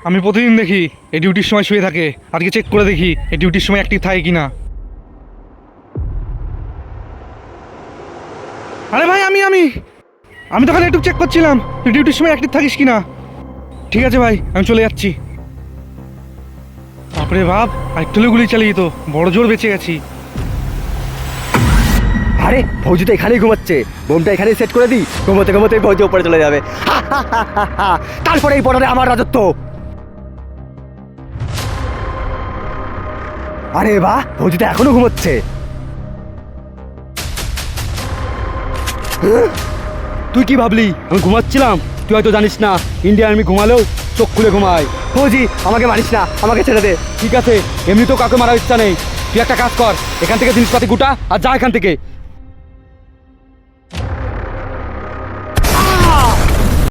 আমি প্রতিদিন দেখি এই ডিউটির সময় শুয়ে থাকে। আজকে চেক করে দেখি এই ডিউটির সময় অ্যাক্টিভ থাকে কিনা। আরে ভাই আমি তো খালি একটু চেক করছিলাম তুই ডিউটির সময় অ্যাক্টিভ থাকিস কিনা। ঠিক আছে ভাই, আমি চলে যাচ্ছি। বাপরে বাপ, আরেকটু গুলি চালিয়ে তো বড় জোর বেঁচে গেছি। আরে ফৌজি তো এখানেই ঘুমাচ্ছে, বোমটা এখানেই সেট করে দিই, ঘুমোতে ঘুমোতে ফৌজি উপরে চলে যাবে। তারপরে এই বর্ডারে আমার রাজত্ব। আরে বাহ, ফৌজি তো এখনো ঘুমোচ্ছে। তুই কি ভাবলি আমি ঘুমাচ্ছিলাম? তুই হয়তো জানিস না ইন্ডিয়ান আর্মি ঘুমালেও চোখ খুলে ঘুমায়। ফৌজি আমাকে মারিস না, আমাকে ছেড়ে দে। ঠিক আছে, এমনিতেও কাউকে মারার ইচ্ছা নেই। তুই একটা কাজ কর, এখান থেকে জিনিসপাতি গুটা আর যা এখান থেকে।